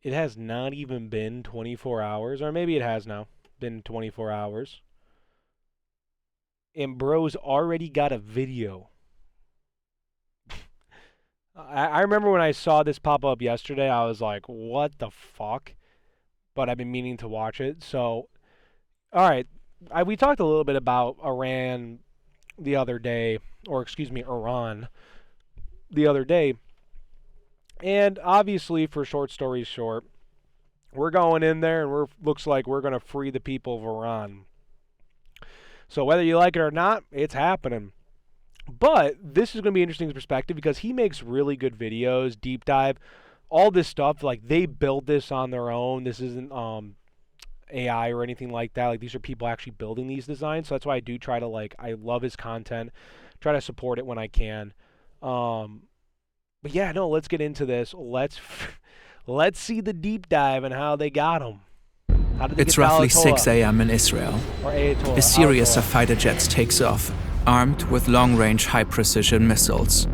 It has not even been 24 hours, or maybe it has now been 24 hours. And bro's already got a video. I remember when I saw this pop up yesterday, I was like, what the fuck? But I've been meaning to watch it. So, all right. We talked a little bit about Iran the other day, or excuse me, Iran the other day. And obviously, for short stories short, we're going in there and looks like we're going to free the people of Iran. So whether you like it or not, it's happening. But this is going to be interesting perspective because he makes really good videos, deep dive, all this stuff. Like, they build this on their own. This isn't AI or anything like that. Like, these are people actually building these designs. So that's why I do try to, I love his content, try to support it when I can. But yeah, no, let's get into this. Let's see the deep dive and how they got him. It's roughly 6 a.m. in Israel. A series of fighter jets takes off, armed with long-range, high-precision missiles.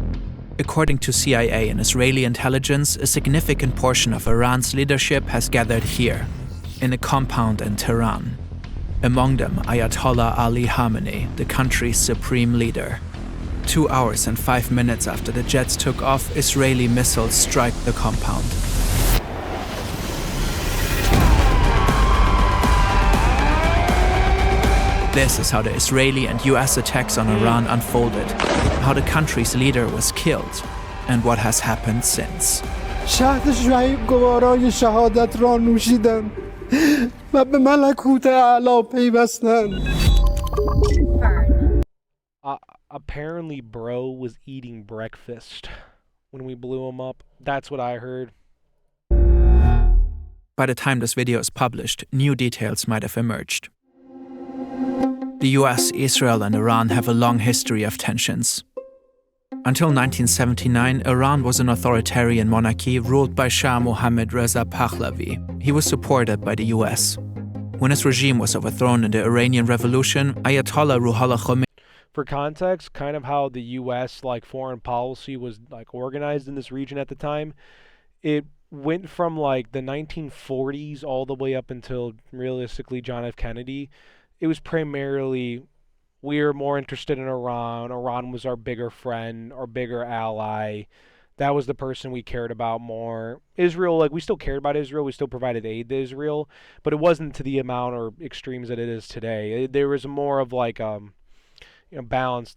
According to CIA and Israeli intelligence, a significant portion of Iran's leadership has gathered here, in a compound in Tehran. Among them, Ayatollah Ali Khamenei, the country's supreme leader. 2 hours and 5 minutes after the jets took off, Israeli missiles strike the compound. This is how the Israeli and US attacks on Iran unfolded, how the country's leader was killed, and what has happened since. شهد شعیب گوارای شهادت را نوشیدند و به ملکوت اعلی پیوستند. Apparently, bro was eating breakfast when we blew him up. That's what I heard. By the time this video is published, new details might have emerged. The US, Israel, and Iran have a long history of tensions. Until 1979, Iran was an authoritarian monarchy ruled by Shah Mohammad Reza Pahlavi. He was supported by the US. When his regime was overthrown in the Iranian Revolution, Ayatollah Ruhollah Khomeini. For context, kind of how the US foreign policy was organized in this region at the time, it went from the 1940s all the way up until realistically John F. Kennedy. It was primarily, we were more interested in Iran. Iran was our bigger friend, our bigger ally. That was the person we cared about more. Israel, we still cared about Israel. We still provided aid to Israel, but it wasn't to the amount or extremes that it is today. There was more of balanced,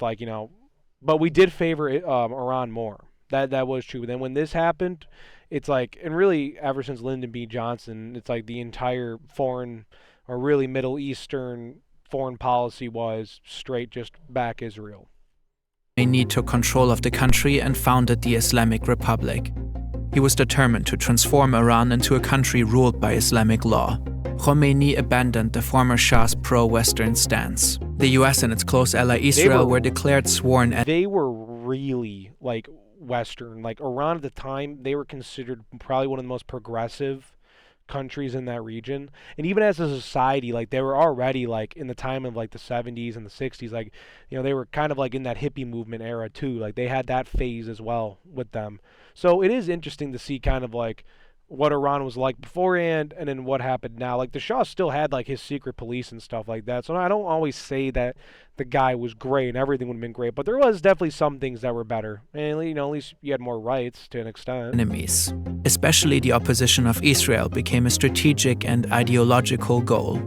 but we did favor Iran more. That was true. But then when this happened, it's and really ever since Lyndon B. Johnson, it's the entire foreign or really Middle Eastern foreign policy was straight just back Israel. Khomeini took control of the country and founded the Islamic Republic. He was determined to transform Iran into a country ruled by Islamic law. Khomeini abandoned the former Shah's pro-Western stance. The US and its close ally Israel were declared sworn enemies. They were really Western. Iran at the time, they were considered probably one of the most progressive countries in that region. And even as a society, they were already in the time of the 70s and the 60s, they were kind of in that hippie movement era too. They had that phase as well with them. So it is interesting to see kind of what Iran was like beforehand and then what happened now. The Shah still had his secret police and stuff like that. So I don't always say that the guy was great and everything would have been great, but there was definitely some things that were better. And at least you had more rights to an extent. Enemies, especially the opposition of Israel, became a strategic and ideological goal.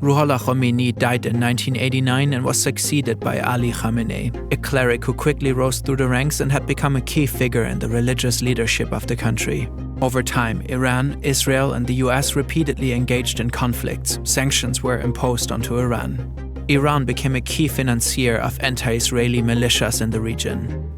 Ruhollah Khomeini died in 1989 and was succeeded by Ali Khamenei, a cleric who quickly rose through the ranks and had become a key figure in the religious leadership of the country. Over time, Iran, Israel, and the US repeatedly engaged in conflicts. Sanctions were imposed onto Iran. Iran became a key financier of anti-Israeli militias in the region.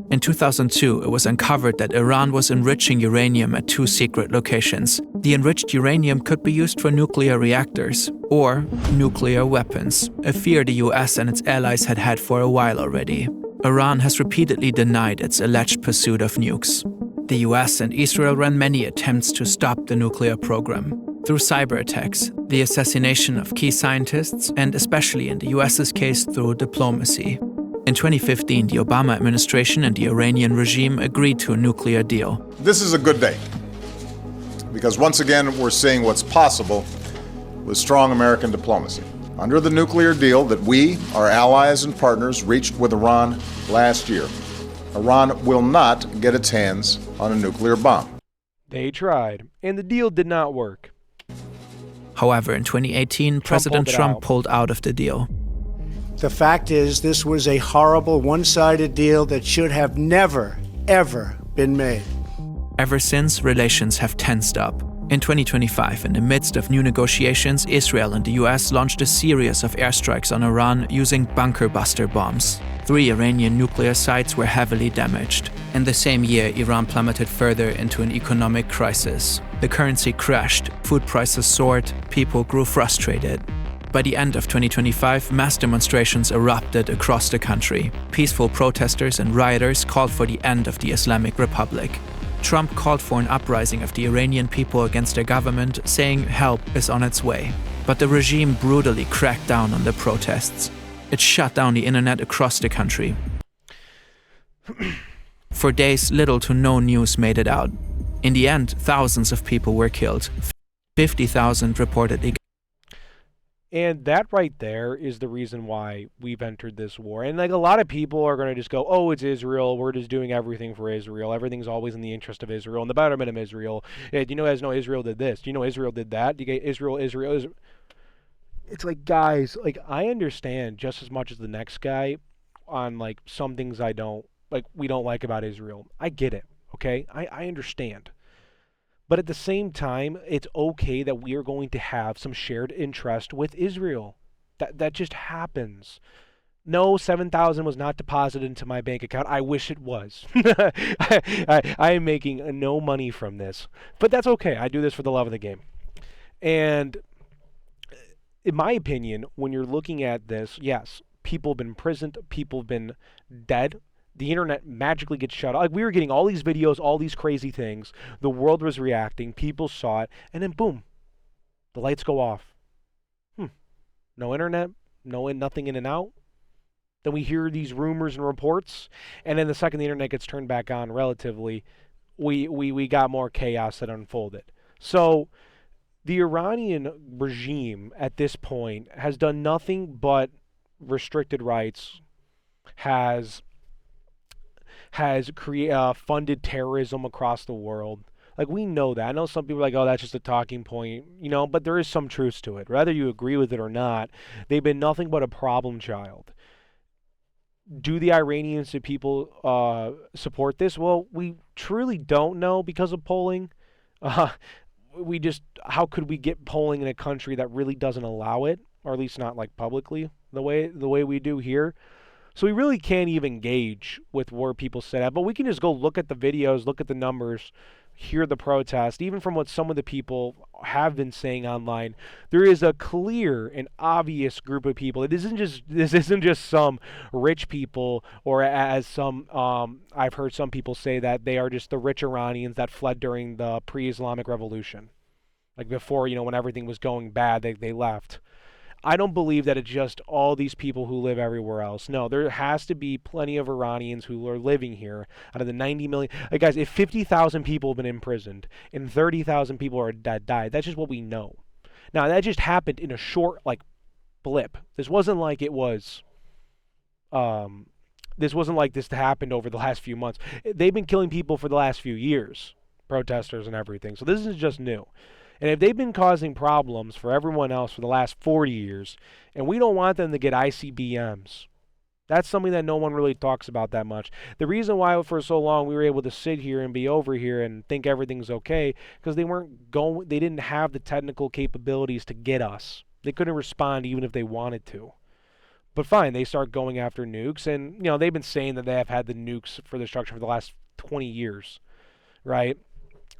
In 2002, it was uncovered that Iran was enriching uranium at 2 secret locations. The enriched uranium could be used for nuclear reactors or nuclear weapons, a fear the US and its allies had had for a while already. Iran has repeatedly denied its alleged pursuit of nukes. The US and Israel ran many attempts to stop the nuclear program. Through cyber attacks, the assassination of key scientists, and especially in the US's case through diplomacy. In 2015, the Obama administration and the Iranian regime agreed to a nuclear deal. This is a good day. because once again we're seeing what's possible with strong American diplomacy. Under the nuclear deal that we, our allies and partners, reached with Iran last year, Iran will not get its hands on a nuclear bomb. They tried, and the deal did not work. However, in 2018, President Trump pulled out of the deal. The fact is, this was a horrible, one-sided deal that should have never, ever been made. Ever since, relations have tensed up. In 2025, in the midst of new negotiations, Israel and the US launched a series of airstrikes on Iran using bunker buster bombs. 3 Iranian nuclear sites were heavily damaged. In the same year, Iran plummeted further into an economic crisis. The currency crashed, food prices soared, people grew frustrated. By the end of 2025, mass demonstrations erupted across the country. Peaceful protesters and rioters called for the end of the Islamic Republic. Trump called for an uprising of the Iranian people against their government, saying help is on its way. But the regime brutally cracked down on the protests. It shut down the internet across the country. For days, little to no news made it out. In the end, thousands of people were killed. 50,000 reportedly. And that right there is the reason why we've entered this war. And like a lot of people are going to just go, oh, it's Israel. We're just doing everything for Israel. Everything's always in the interest of Israel and the betterment of Israel. Hey, do you know, Israel did this? Do you know Israel did that? Do you get Israel? It's like, guys, like I understand just as much as the next guy on like some things we don't like about Israel. I get it. Okay. I understand. But at the same time, it's okay that we are going to have some shared interest with Israel. That just happens. No, 7,000 was not deposited into my bank account. I wish it was. I am making no money from this. But that's okay. I do this for the love of the game. And in my opinion, when you're looking at this, yes, people have been imprisoned, people have been dead. The internet magically gets shut off. Like we were getting all these videos, all these crazy things. The world was reacting. People saw it. And then boom, the lights go off. No internet, nothing in and out. Then we hear these rumors and reports. And then the second the internet gets turned back on relatively, we got more chaos that unfolded. So the Iranian regime at this point has done nothing but restricted rights, has funded terrorism across the world. Like, we know that. I know some people are like, oh, that's just a talking point, but there is some truth to it. Whether you agree with it or not, they've been nothing but a problem child. Do the Iranians, do people support this? Well, we truly don't know because of polling. How could we get polling in a country that really doesn't allow it, or at least not like publicly the way we do here? So we really can't even gauge with where people sit at, but we can just go look at the videos, look at the numbers, hear the protest. Even from what some of the people have been saying online, there is a clear and obvious group of people. This isn't just some rich people, or as some I've heard some people say that they are just the rich Iranians that fled during the pre-Islamic Revolution, like before, when everything was going bad, they left. I don't believe that it's just all these people who live everywhere else. No, there has to be plenty of Iranians who are living here out of the 90 million. Like, guys, if 50,000 people have been imprisoned and 30,000 people are died, that's just what we know. Now, that just happened in a short, blip. This wasn't like it was, this wasn't like this happened over the last few months. They've been killing people for the last few years, protesters and everything. So this is just new. And if they've been causing problems for everyone else for the last 40 years, and we don't want them to get ICBMs, that's something that no one really talks about that much. The reason why for so long we were able to sit here and be over here and think everything's okay, because they didn't have the technical capabilities to get us. They couldn't respond even if they wanted to. But fine, they start going after nukes, and they've been saying that they have had the nukes for destruction for the last 20 years, right?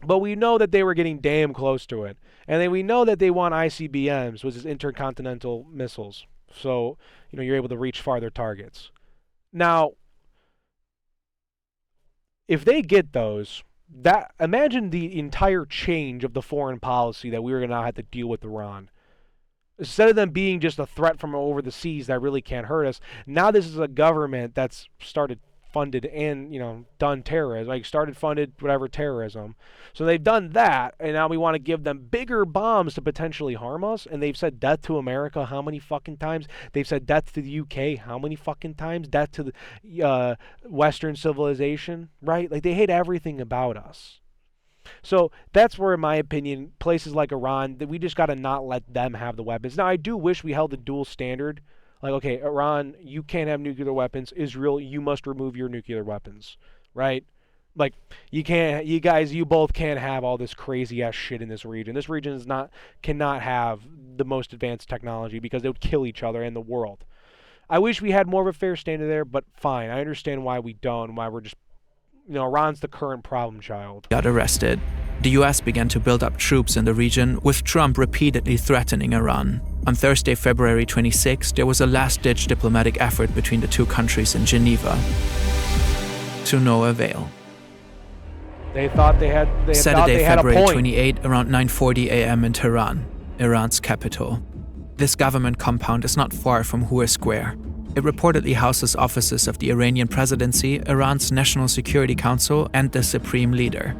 But we know that they were getting damn close to it. And then we know that they want ICBMs, which is intercontinental missiles. So, you're able to reach farther targets. Now, if they get those, imagine the entire change of the foreign policy that we are going to now have to deal with Iran. Instead of them being just a threat from over the seas that really can't hurt us, now this is a government that's started funded and, done terrorism, like started funded whatever terrorism. So they've done that, and now we want to give them bigger bombs to potentially harm us. And they've said death to America how many fucking times? They've said death to the UK how many fucking times? Death to the Western civilization, right? Like, they hate everything about us. So that's where, in my opinion, places like Iran, that we just got to not let them have the weapons. Now, I do wish we held a dual standard. Like, okay, Iran, you can't have nuclear weapons. Israel, you must remove your nuclear weapons, right? Like, you both can't have all this crazy ass shit in this region. This region cannot have the most advanced technology because they would kill each other and the world. I wish we had more of a fair standard there, but fine. I understand why we don't, why we're just, Iran's the current problem child. Got arrested. The US began to build up troops in the region, with Trump repeatedly threatening Iran. On Thursday, February 26, there was a last-ditch diplomatic effort between the two countries in Geneva. To no avail. They thought they had Saturday, February a point. 28, around 9:40 a.m. in Tehran, Iran's capital. This government compound is not far from Hur Square. It reportedly houses offices of the Iranian presidency, Iran's National Security Council, and the supreme leader.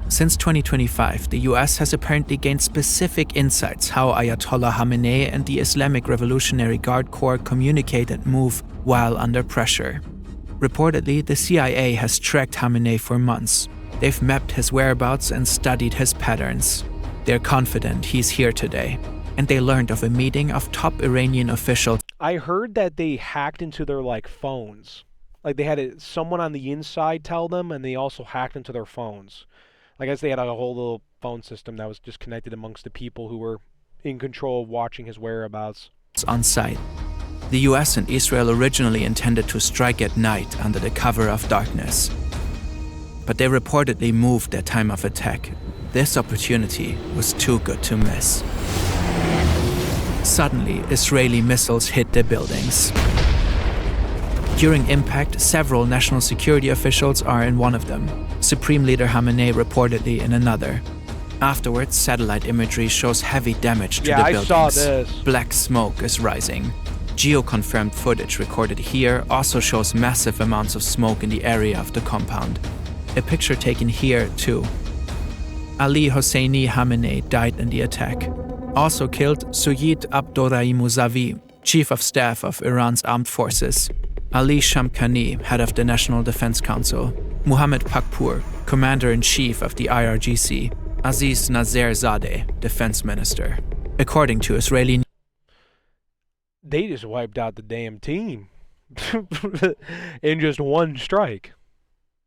Since 2025, the US has apparently gained specific insights how Ayatollah Khamenei and the Islamic Revolutionary Guard Corps communicate and move while under pressure. Reportedly, the CIA has tracked Khamenei for months. They've mapped his whereabouts and studied his patterns. They're confident he's here today, and they learned of a meeting of top Iranian officials. I heard that they hacked into their phones. Like, they had someone on the inside tell them, and they also hacked into their phones. I guess they had a whole little phone system that was just connected amongst the people who were in control of watching his whereabouts. On site. The US and Israel originally intended to strike at night under the cover of darkness. But they reportedly moved their time of attack. This opportunity was too good to miss. Suddenly, Israeli missiles hit the buildings. During impact, several national security officials are in one of them. Supreme Leader Khamenei reportedly in another. Afterwards, satellite imagery shows heavy damage to the buildings. I saw this. Black smoke is rising. Geo-confirmed footage recorded here also shows massive amounts of smoke in the area of the compound. A picture taken here, too. Ali Hosseini Khamenei died in the attack. Also killed Suyid Abdorrahim Mousavi, Chief of Staff of Iran's Armed Forces. Ali Shamkhani, head of the National Defense Council. Mohammad Pakpour, Commander-in-Chief of the IRGC. Aziz Nazerzadeh, Defense Minister. According to Israeli They just wiped out the damn team in just one strike.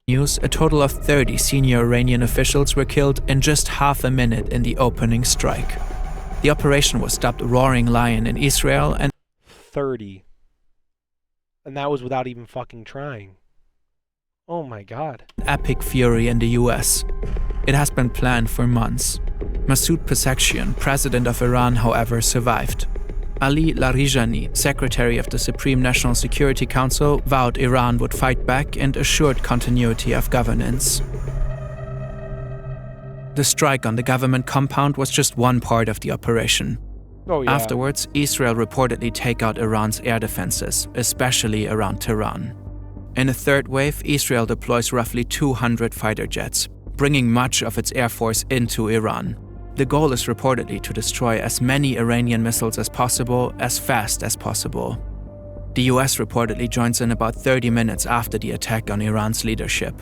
news, a total of 30 senior Iranian officials were killed in just half a minute in the opening strike. The operation was dubbed Roaring Lion in Israel and 30. And that was without even fucking trying. Oh my god. Epic Fury in the US. It has been planned for months. Masoud Pezeshkian, president of Iran, however, survived. Ali Larijani, secretary of the Supreme National Security Council, vowed Iran would fight back and assured continuity of governance. The strike on the government compound was just one part of the operation. Oh, yeah. Afterwards, Israel reportedly take out Iran's air defenses, especially around Tehran. In a third wave, Israel deploys roughly 200 fighter jets, bringing much of its air force into Iran. The goal is reportedly to destroy as many Iranian missiles as possible, as fast as possible. The US reportedly joins in about 30 minutes after the attack on Iran's leadership.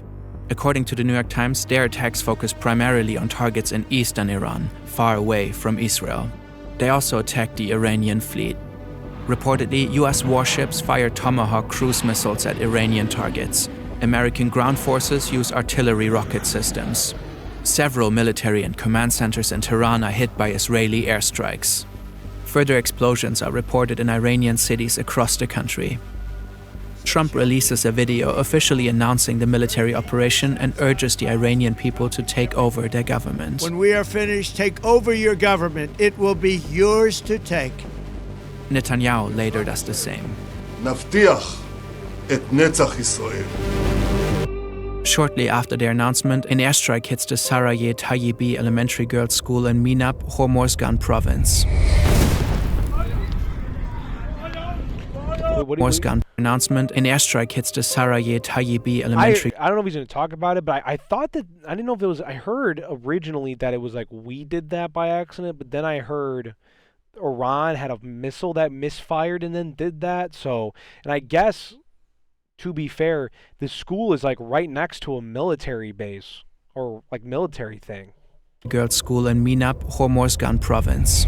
According to the New York Times, their attacks focus primarily on targets in eastern Iran, far away from Israel. They also attacked the Iranian fleet. Reportedly, US warships fire Tomahawk cruise missiles at Iranian targets. American ground forces use artillery rocket systems. Several military and command centers in Tehran are hit by Israeli airstrikes. Further explosions are reported in Iranian cities across the country. Trump releases a video officially announcing the military operation and urges the Iranian people to take over their government. When we are finished, take over your government. It will be yours to take. Netanyahu later does the same. נבטיח את נצח ישראל. Shortly after their announcement, an airstrike hits the Sarayeh Tayyibi Elementary Girls' School in Minab, Hormozgan province. Hormozgan announcement, an airstrike hits the Sarayet Tayyibi elementary. I don't know if he's going to talk about it, but I thought that, I didn't know if it was, I heard originally that it was like we did that by accident, but then I heard Iran had a missile that misfired and then did that. So, and I guess, to be fair, the school is like right next to a military base or like military thing. Girls' school in Minab, Hormozgan province.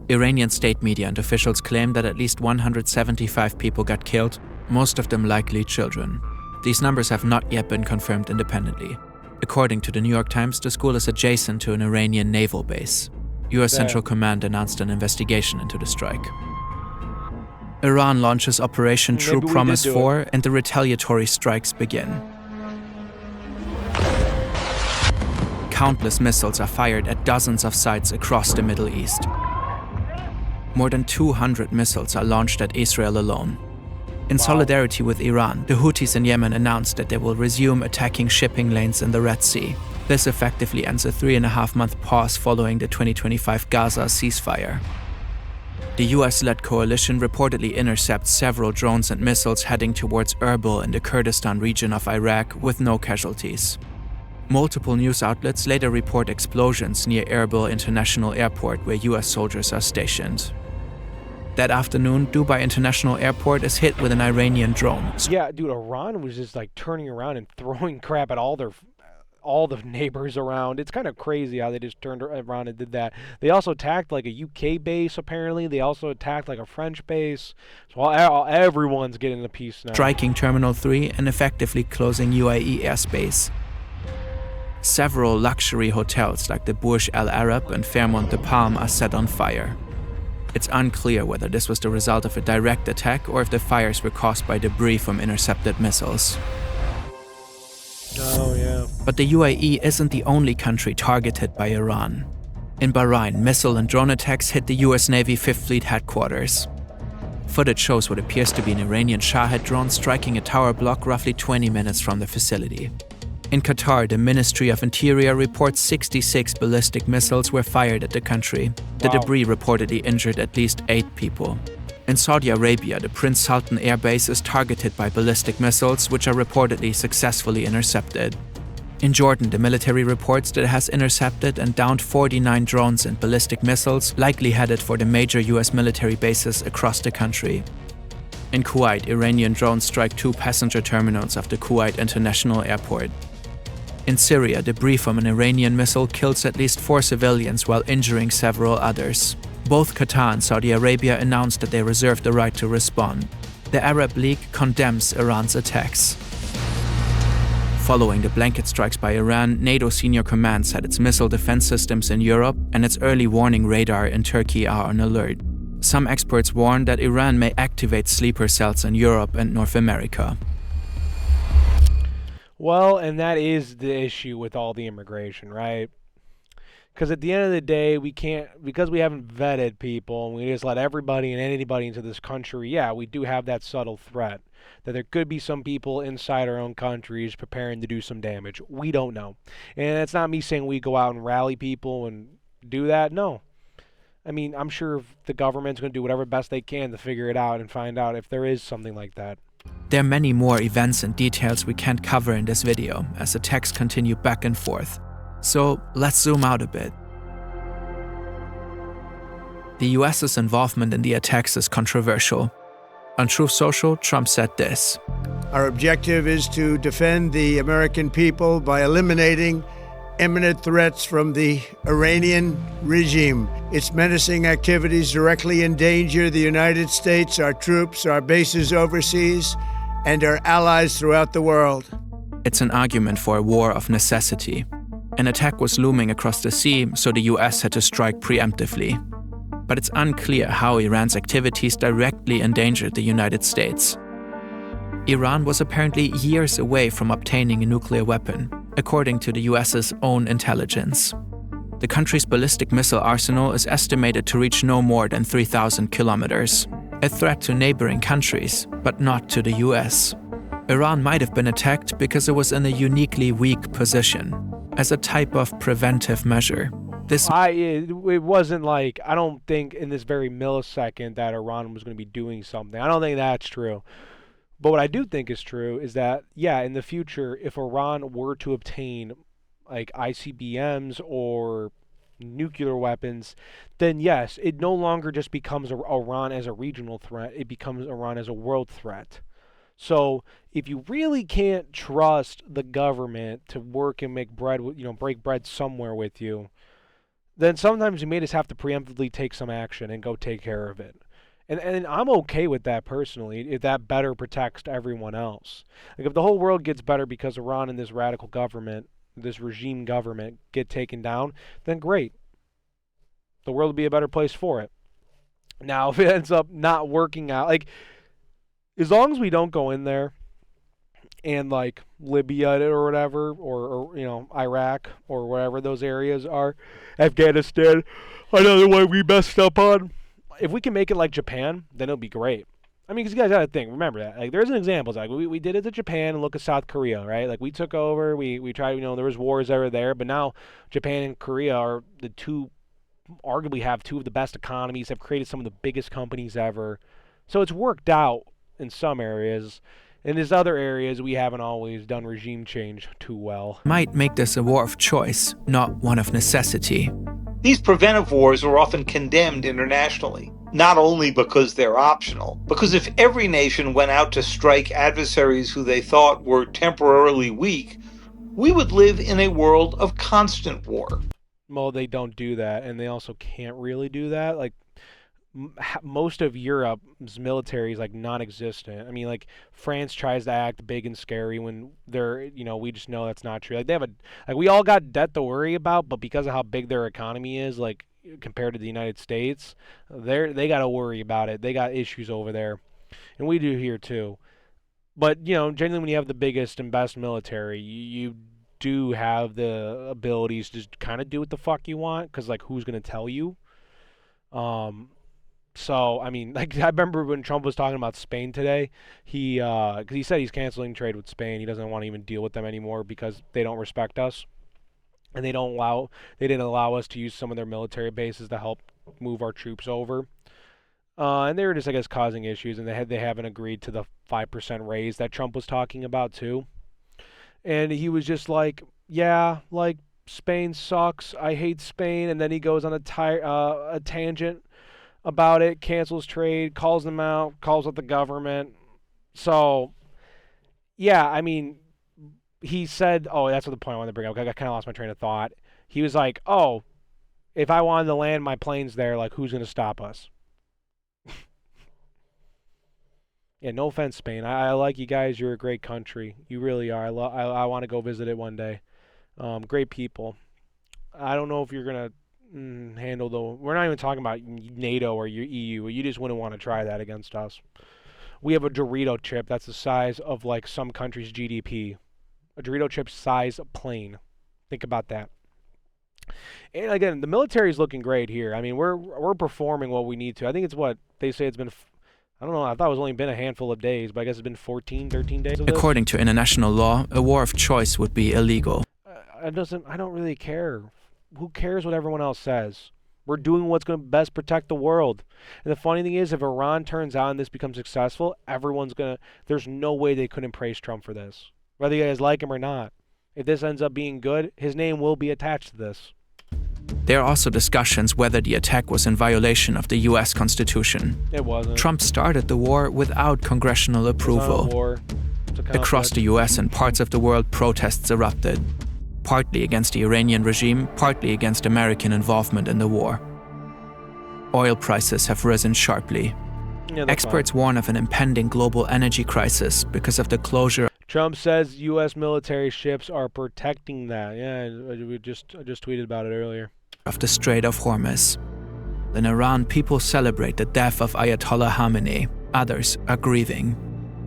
Iranian state media and officials claim that at least 175 people got killed, most of them likely children. These numbers have not yet been confirmed independently. According to the New York Times, the school is adjacent to an Iranian naval base. US Central Command announced an investigation into the strike. Iran launches Operation True Promise 4 and the retaliatory strikes begin. Countless missiles are fired at dozens of sites across the Middle East. More than 200 missiles are launched at Israel alone. In solidarity with Iran, the Houthis in Yemen announced that they will resume attacking shipping lanes in the Red Sea. This effectively ends a 3.5-month pause following the 2025 Gaza ceasefire. The US-led coalition reportedly intercepts several drones and missiles heading towards Erbil in the Kurdistan region of Iraq with no casualties. Multiple news outlets later report explosions near Erbil International Airport where US soldiers are stationed. That afternoon, Dubai International Airport is hit with an Iranian drone. Yeah, dude, Iran was just like turning around and throwing crap at all the neighbors around. It's kind of crazy how they just turned around and did that. They also attacked like a UK base, apparently. They also attacked like a French base. So everyone's getting a piece now. Striking Terminal 3 and effectively closing UAE airspace. Several luxury hotels like the Burj Al Arab and Fairmont de Palm are set on fire. It's unclear whether this was the result of a direct attack or if the fires were caused by debris from intercepted missiles. Oh, yeah. But the UAE isn't the only country targeted by Iran. In Bahrain, missile and drone attacks hit the US Navy 5th Fleet headquarters. Footage shows what appears to be an Iranian Shahed drone striking a tower block roughly 20 minutes from the facility. In Qatar, the Ministry of Interior reports 66 ballistic missiles were fired at the country. The debris reportedly injured at least 8 people. In Saudi Arabia, the Prince Sultan Air Base is targeted by ballistic missiles, which are reportedly successfully intercepted. In Jordan, the military reports that it has intercepted and downed 49 drones and ballistic missiles, likely headed for the major US military bases across the country. In Kuwait, Iranian drones strike 2 passenger terminals of the Kuwait International Airport. In Syria, debris from an Iranian missile kills at least 4 civilians while injuring several others. Both Qatar and Saudi Arabia announced that they reserve the right to respond. The Arab League condemns Iran's attacks. Following the blanket strikes by Iran, NATO senior command said its missile defense systems in Europe and its early warning radar in Turkey are on alert. Some experts warn that Iran may activate sleeper cells in Europe and North America. Well, and that is the issue with all the immigration, right? Because at the end of the day, we can't, because we haven't vetted people and we just let everybody and anybody into this country, yeah, we do have that subtle threat that there could be some people inside our own countries preparing to do some damage. We don't know. And it's not me saying we go out and rally people and do that. No. I mean, I'm sure the government's going to do whatever best they can to figure it out and find out if there is something like that. There are many more events and details we can't cover in this video, as attacks continue back and forth. So let's zoom out a bit. The US's involvement in the attacks is controversial. On Truth Social, Trump said this: Our objective is to defend the American people by eliminating imminent threats from the Iranian regime. Its menacing activities directly endanger the United States, our troops, our bases overseas, and our allies throughout the world. It's an argument for a war of necessity. An attack was looming across the sea, so the US had to strike preemptively. But it's unclear how Iran's activities directly endangered the United States. Iran was apparently years away from obtaining a nuclear weapon, according to the US's own intelligence. The country's ballistic missile arsenal is estimated to reach no more than 3,000 kilometers, a threat to neighboring countries, but not to the US. Iran might have been attacked because it was in a uniquely weak position, as a type of preventive measure. It wasn't like, I don't think in this very millisecond that Iran was going to be doing something. I don't think that's true. But what I do think is true is that, yeah, in the future, if Iran were to obtain like ICBMs or nuclear weapons, then yes, it no longer just becomes Iran as a regional threat. It becomes Iran as a world threat. So if you really can't trust the government to work and make bread, break bread somewhere with you, then sometimes you may just have to preemptively take some action and go take care of it. And I'm okay with that personally, if that better protects everyone else. Like if the whole world gets better because Iran and this radical government, this regime government, get taken down, then great. The world will be a better place for it. Now, if it ends up not working out, like, as long as we don't go in there and like Libya or whatever, or Iraq or wherever those areas are, Afghanistan, another one we messed up on. If we can make it like Japan, then it'll be great. I mean, because you guys got to think, remember that. Like, there's an example. Like, we did it to Japan, and look at South Korea, right? Like, we took over, we tried, there was wars that were there, but now Japan and Korea are the two, arguably have two of the best economies, have created some of the biggest companies ever. So it's worked out in some areas. In these other areas, we haven't always done regime change too well. Might make this a war of choice, not one of necessity. These preventive wars are often condemned internationally, not only because they're optional, because if every nation went out to strike adversaries who they thought were temporarily weak, we would live in a world of constant war. Well, they don't do that, and they also can't really do that. Like, most of Europe's military is like non-existent. I mean, like France tries to act big and scary when they're, we just know that's not true. Like they have we all got debt to worry about, but because of how big their economy is, like compared to the United States, they got to worry about it. They got issues over there, and we do here too. But generally, when you have the biggest and best military, you do have the abilities to kind of do what the fuck you want, because like who's gonna tell you? So, I mean, like, I remember when Trump was talking about Spain today, because he said he's canceling trade with Spain. He doesn't want to even deal with them anymore because they don't respect us. And they didn't allow us to use some of their military bases to help move our troops over. And they were just, I guess, causing issues, and they haven't agreed to the 5% raise that Trump was talking about, too. And he was just like, yeah, like, Spain sucks. I hate Spain. And then he goes on a tangent about it, cancels trade, calls them out, calls out the government. So, yeah, I mean, he said, that's what the point I wanted to bring up. I kind of lost my train of thought. He was like, if I wanted to land my planes there, like, who's going to stop us? Yeah, no offense, Spain. I like you guys. You're a great country. You really are. I want to go visit it one day. Great people. I don't know if you're going to handle we're not even talking about NATO or your EU. You just wouldn't want to try that against us. We have a Dorito chip that's the size of like some country's GDP. A Dorito chip size plane. Think about that. And again, the military is looking great here. I mean, we're performing what we need to. I think it's what they say it's been. I don't know. I thought it was only been a handful of days, but I guess it's been 13 days of this. According to international law, a war of choice would be illegal. I don't really care. Who cares what everyone else says? We're doing what's going to best protect the world. And the funny thing is, if Iran turns out and this becomes successful, there's no way they couldn't praise Trump for this. Whether you guys like him or not. If this ends up being good, his name will be attached to this. There are also discussions whether the attack was in violation of the U.S. Constitution. It wasn't. Trump started the war without congressional approval. It's not a war. It's a conflict. Across the U.S. and parts of the world, protests erupted. Partly against the Iranian regime, partly against American involvement in the war. Oil prices have risen sharply. Yeah, experts warn of an impending global energy crisis because of the closure. Trump says U.S. military ships are protecting that. Yeah, I just tweeted about it earlier. Of the Strait of Hormuz. In Iran, people celebrate the death of Ayatollah Khamenei. Others are grieving.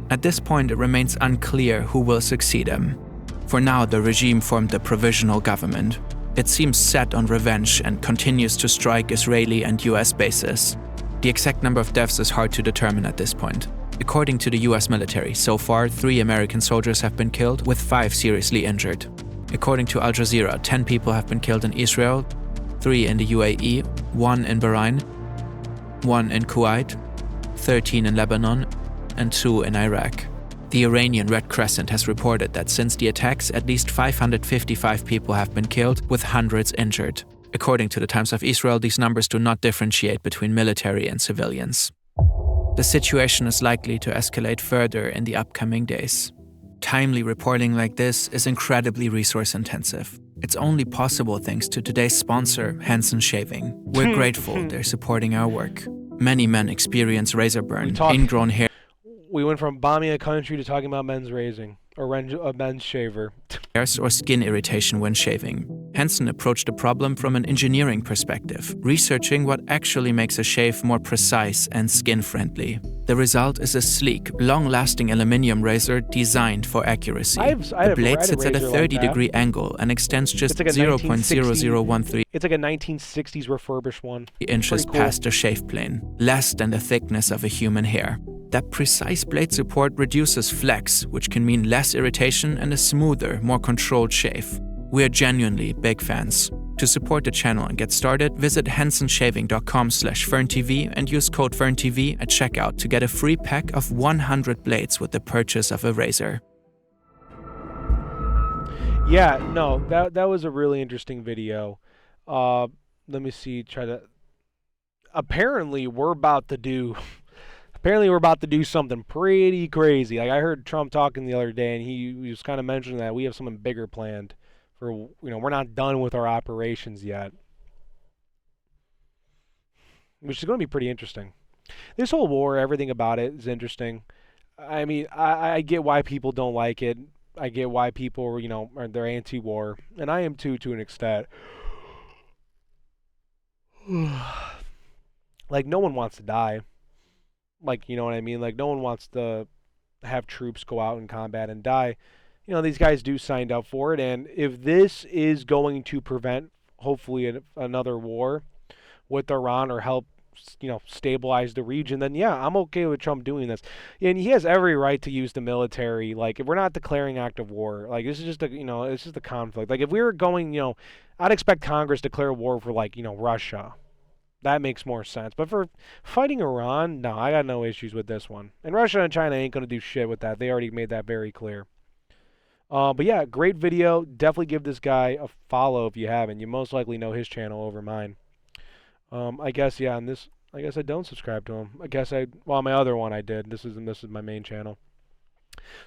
At this point, it remains unclear who will succeed him. For now, the regime formed a provisional government. It seems set on revenge and continues to strike Israeli and US bases. The exact number of deaths is hard to determine at this point. According to the US military, so far 3 American soldiers have been killed, with 5 seriously injured. According to Al Jazeera, 10 people have been killed in Israel, 3 in the UAE, 1 in Bahrain, 1 in Kuwait, 13 in Lebanon, and 2 in Iraq. The Iranian Red Crescent has reported that since the attacks, at least 555 people have been killed, with hundreds injured. According to the Times of Israel, these numbers do not differentiate between military and civilians. The situation is likely to escalate further in the upcoming days. Timely reporting like this is incredibly resource-intensive. It's only possible thanks to today's sponsor, Hansen Shaving. We're grateful they're supporting our work. Many men experience razor burn, ingrown hair. We went from bombing a country to talking about men's razing, or a men's shaver. Or skin irritation when shaving. Hansen approached the problem from an engineering perspective, researching what actually makes a shave more precise and skin-friendly. The result is a sleek, long-lasting aluminium razor designed for accuracy. The blade sits at a 30-degree angle and extends just 0.0013 It's like a 1960s refurbished one. inches past the shave plane, less than the thickness of a human hair. That precise blade support reduces flex, which can mean less irritation and a smoother, more controlled shave. We're genuinely big fans. To support the channel and get started, visit hensonshaving.com/ferntv and use code FernTV at checkout to get a free pack of 100 blades with the purchase of a razor. Yeah, no, that was a really interesting video. Let me see, apparently we're about to do something pretty crazy. Like I heard Trump talking the other day, and he was kind of mentioning that we have something bigger planned for, we're not done with our operations yet, which is going to be pretty interesting. This whole war, everything about it is interesting. I mean, I get why people don't like it. I get why people, they're anti-war, and I am too, to an extent. Like, no one wants to die. Like, you know what I mean? Like, no one wants to have troops go out in combat and die. These guys do signed up for it, and if this is going to prevent, hopefully, another war with Iran or help, stabilize the region, then yeah, I'm okay with Trump doing this. And he has every right to use the military. Like, if we're not declaring active war, like, this is just it's just a conflict. Like, if we were going, I'd expect Congress to declare war for, Russia. That makes more sense. But for fighting Iran, no, I got no issues with this one. And Russia and China ain't going to do shit with that. They already made that very clear. But yeah, great video. Definitely give this guy a follow if you haven't. You most likely know his channel over mine. I guess, yeah, and this, I guess I don't subscribe to him. My other one I did. This is my main channel.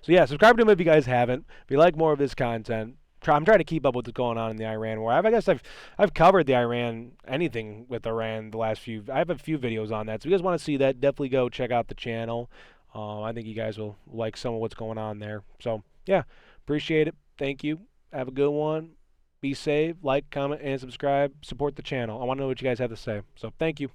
So yeah, subscribe to him if you guys haven't. If you like more of his content, I'm trying to keep up with what's going on in the Iran war. I guess I've covered anything with Iran the last few. I have a few videos on that. So if you guys want to see that, definitely go check out the channel. I think you guys will like some of what's going on there. So yeah, appreciate it. Thank you. Have a good one. Be safe. Like, comment, and subscribe. Support the channel. I want to know what you guys have to say. So thank you.